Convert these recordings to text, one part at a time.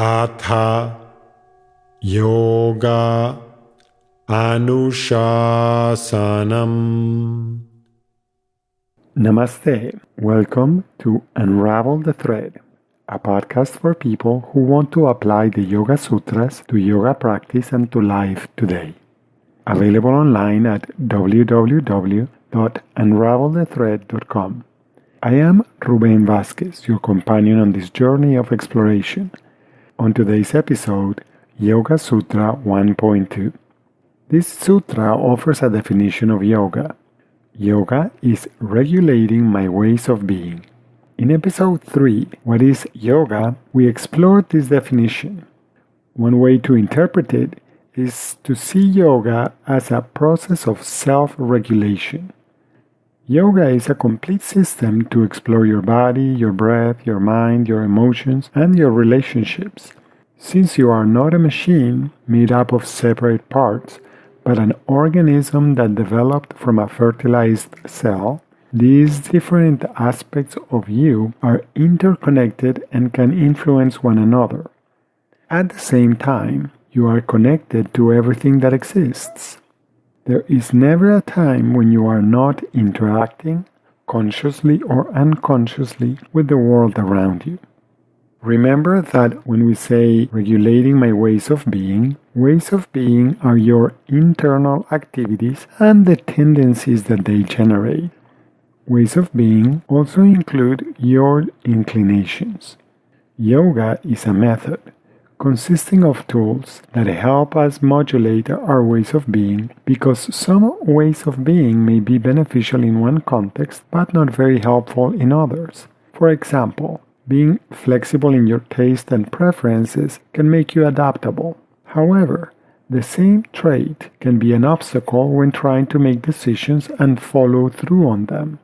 Atha Yoga Anushasanam. Namaste. Welcome to Unravel the Thread, a podcast for people who want to apply the Yoga Sutras to yoga practice and to life today. Available online at www.unravelthethread.com. I am Ruben Vasquez, your companion on this journey of exploration. On today's episode, Yoga Sutra 1.2. This sutra offers a definition of yoga. Yoga is regulating my ways of being. In episode 3, What is Yoga?, we explored this definition. One way to interpret it is to see yoga as a process of self-regulation. Yoga is a complete system to explore your body, your breath, your mind, your emotions, and your relationships. Since you are not a machine made up of separate parts, but an organism that developed from a fertilized cell, these different aspects of you are interconnected and can influence one another. At the same time, you are connected to everything that exists. There is never a time when you are not interacting, consciously or unconsciously, with the world around you. Remember that when we say regulating my ways of being are your internal activities and the tendencies that they generate. Ways of being also include your inclinations. Yoga is a method consisting of tools that help us modulate our ways of being, because some ways of being may be beneficial in one context but not very helpful in others. For example, being flexible in your taste and preferences can make you adaptable. However, the same trait can be an obstacle when trying to make decisions and follow through on them.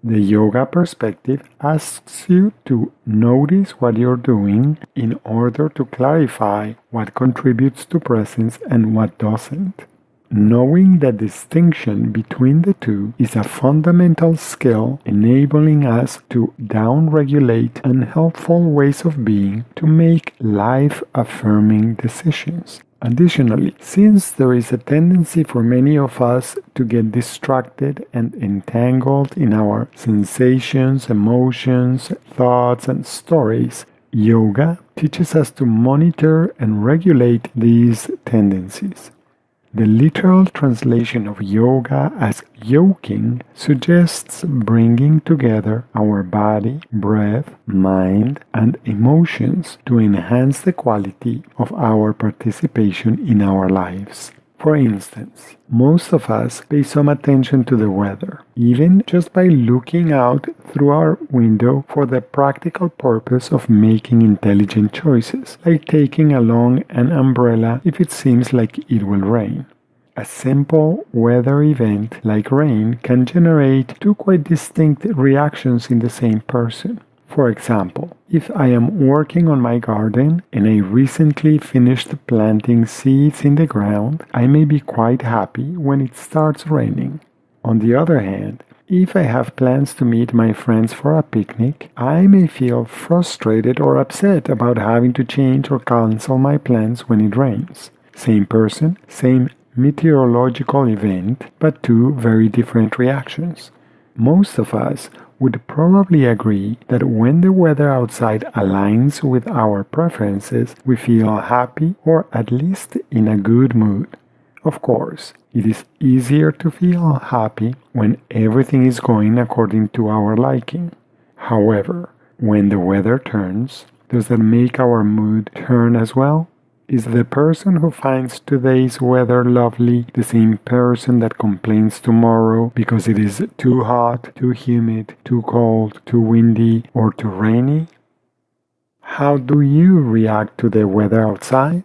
The yoga perspective asks you to notice what you're doing in order to clarify what contributes to presence and what doesn't. Knowing the distinction between the two is a fundamental skill enabling us to down-regulate unhelpful ways of being to make life-affirming decisions. Additionally, since there is a tendency for many of us to get distracted and entangled in our sensations, emotions, thoughts, and stories, yoga teaches us to monitor and regulate these tendencies. The literal translation of yoga as yoking suggests bringing together our body, breath, mind, and emotions to enhance the quality of our participation in our lives. For instance, most of us pay some attention to the weather, even just by looking out through our window for the practical purpose of making intelligent choices, like taking along an umbrella if it seems like it will rain. A simple weather event like rain can generate two quite distinct reactions in the same person. For example, if I am working on my garden and I recently finished planting seeds in the ground, I may be quite happy when it starts raining. On the other hand, if I have plans to meet my friends for a picnic, I may feel frustrated or upset about having to change or cancel my plans when it rains. Same person, same meteorological event, but two very different reactions. Most of us would probably agree that when the weather outside aligns with our preferences, we feel happy or at least in a good mood. Of course, it is easier to feel happy when everything is going according to our liking. However, when the weather turns, does that make our mood turn as well? Is the person who finds today's weather lovely the same person that complains tomorrow because it is too hot, too humid, too cold, too windy, or too rainy? How do you react to the weather outside?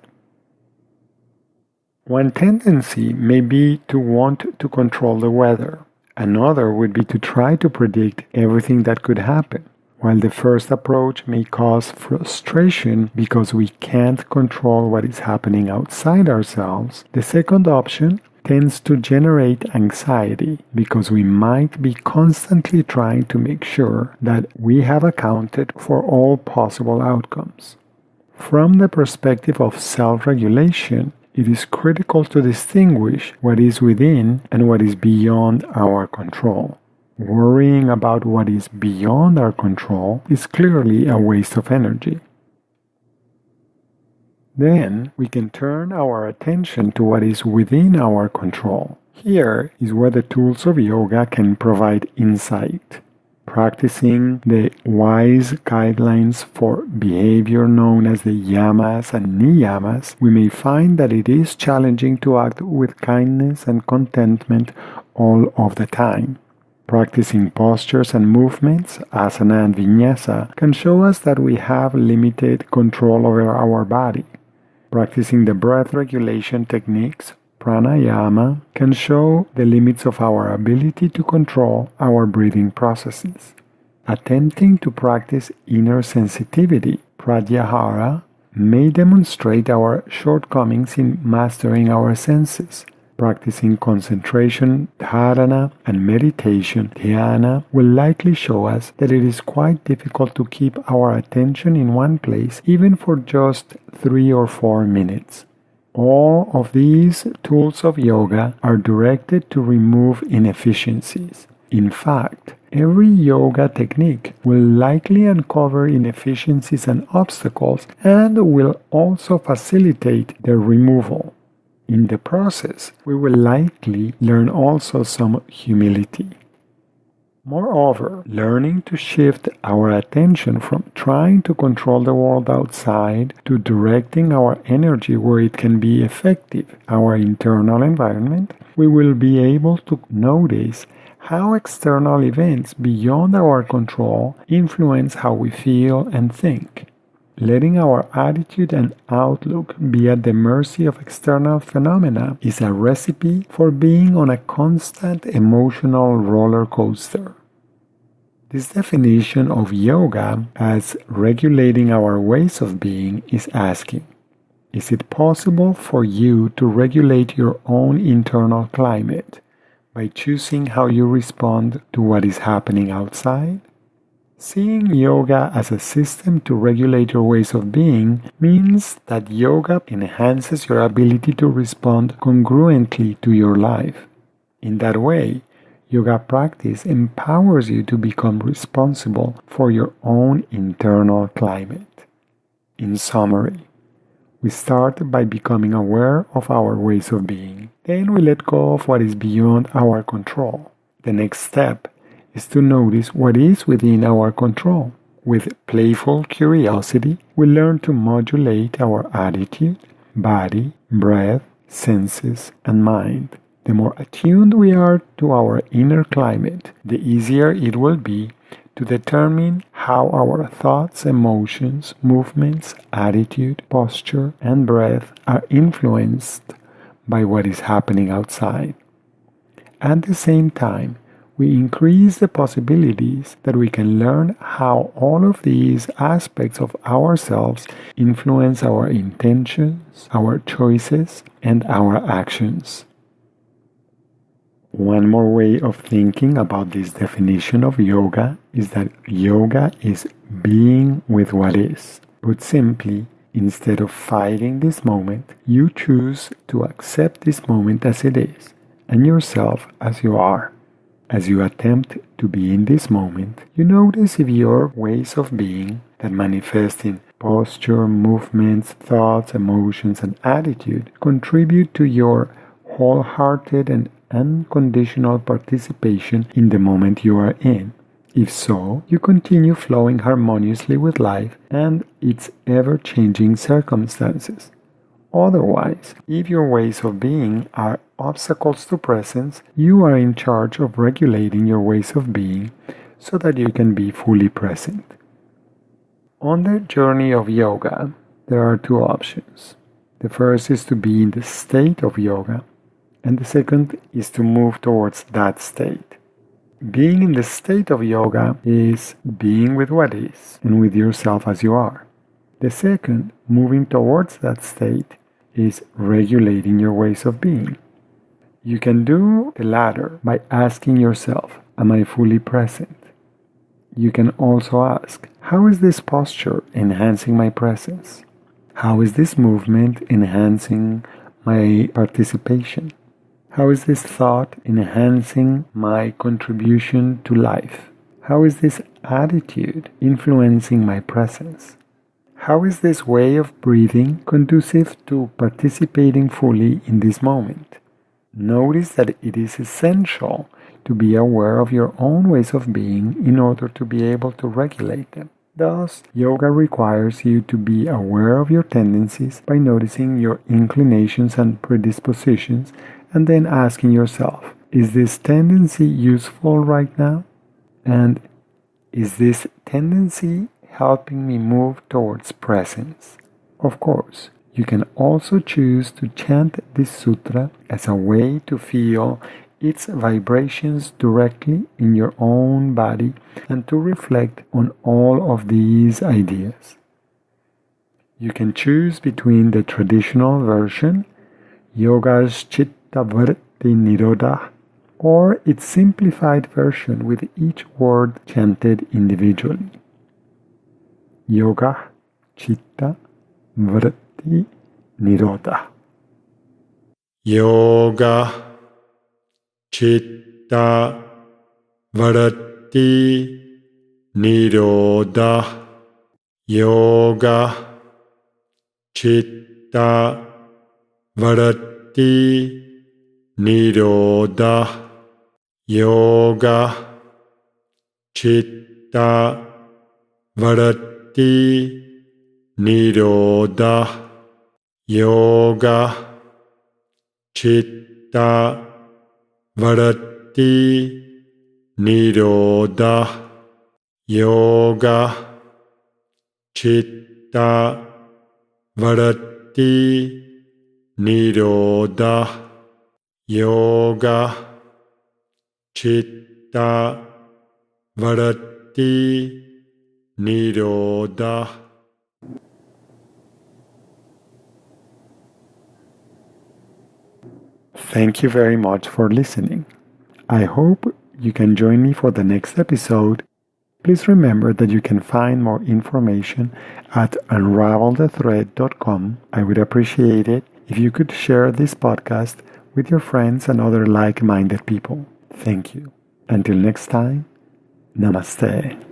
One tendency may be to want to control the weather. Another would be to try to predict everything that could happen. While the first approach may cause frustration because we can't control what is happening outside ourselves, the second option tends to generate anxiety because we might be constantly trying to make sure that we have accounted for all possible outcomes. From the perspective of self-regulation, it is critical to distinguish what is within and what is beyond our control. Worrying about what is beyond our control is clearly a waste of energy. Then we can turn our attention to what is within our control. Here is where the tools of yoga can provide insight. Practicing the wise guidelines for behavior known as the yamas and niyamas, we may find that it is challenging to act with kindness and contentment all of the time. Practicing postures and movements, asana and vinyasa, can show us that we have limited control over our body. Practicing the breath regulation techniques, pranayama, can show the limits of our ability to control our breathing processes. Attempting to practice inner sensitivity, pratyahara, may demonstrate our shortcomings in mastering our senses. Practicing concentration, dharana, and meditation, dhyana, will likely show us that it is quite difficult to keep our attention in one place even for just 3 or 4 minutes. All of these tools of yoga are directed to remove inefficiencies. In fact, every yoga technique will likely uncover inefficiencies and obstacles and will also facilitate their removal. In the process, we will likely learn also some humility. Moreover, learning to shift our attention from trying to control the world outside to directing our energy where it can be effective, our internal environment, we will be able to notice how external events beyond our control influence how we feel and think. Letting our attitude and outlook be at the mercy of external phenomena is a recipe for being on a constant emotional roller coaster. This definition of yoga as regulating our ways of being is asking, is it possible for you to regulate your own internal climate by choosing how you respond to what is happening outside? Seeing yoga as a system to regulate your ways of being means that yoga enhances your ability to respond congruently to your life. In that way, yoga practice empowers you to become responsible for your own internal climate. In summary, we start by becoming aware of our ways of being. Then we let go of what is beyond our control. The next step is to notice what is within our control. With playful curiosity, we learn to modulate our attitude, body, breath, senses, and mind. The more attuned we are to our inner climate, the easier it will be to determine how our thoughts, emotions, movements, attitude, posture, and breath are influenced by what is happening outside. At the same time, we increase the possibilities that we can learn how all of these aspects of ourselves influence our intentions, our choices, and our actions. One more way of thinking about this definition of yoga is that yoga is being with what is. Put simply, instead of fighting this moment, you choose to accept this moment as it is, and yourself as you are. As you attempt to be in this moment, you notice if your ways of being that manifest in posture, movements, thoughts, emotions, and attitude contribute to your wholehearted and unconditional participation in the moment you are in. If so, you continue flowing harmoniously with life and its ever-changing circumstances. Otherwise, if your ways of being are obstacles to presence, you are in charge of regulating your ways of being so that you can be fully present. On the journey of yoga, there are 2 options. The first is to be in the state of yoga, and the second is to move towards that state. Being in the state of yoga is being with what is and with yourself as you are. The second, moving towards that state, is regulating your ways of being. You can do the latter by asking yourself, am I fully present? You can also ask, how is this posture enhancing my presence? How is this movement enhancing my participation? How is this thought enhancing my contribution to life? How is this attitude influencing my presence? How is this way of breathing conducive to participating fully in this moment? Notice that it is essential to be aware of your own ways of being in order to be able to regulate them. Thus, yoga requires you to be aware of your tendencies by noticing your inclinations and predispositions and then asking yourself, is this tendency useful right now? And is this tendency helping me move towards presence? Of course, you can also choose to chant this sutra as a way to feel its vibrations directly in your own body and to reflect on all of these ideas. You can choose between the traditional version, Yoga's Chitta Vritti Nirodha, or its simplified version with each word chanted individually. Yoga Chitta Vritti Nirodha. Yoga Chitta Vritti Nirodha. Yoga Chitta Vritti Nirodha. Yoga Chitta Vritti Nirodha. Yoga Chitta Vritti Nirodha. Yoga Chitta Vritti Nirodha. Yoga Chitta Vritti Nirodha. Thank you very much for listening. I hope you can join me for the next episode. Please remember that you can find more information at unravelthethread.com. I would appreciate it if you could share this podcast with your friends and other like-minded people. Thank you. Until next time, namaste.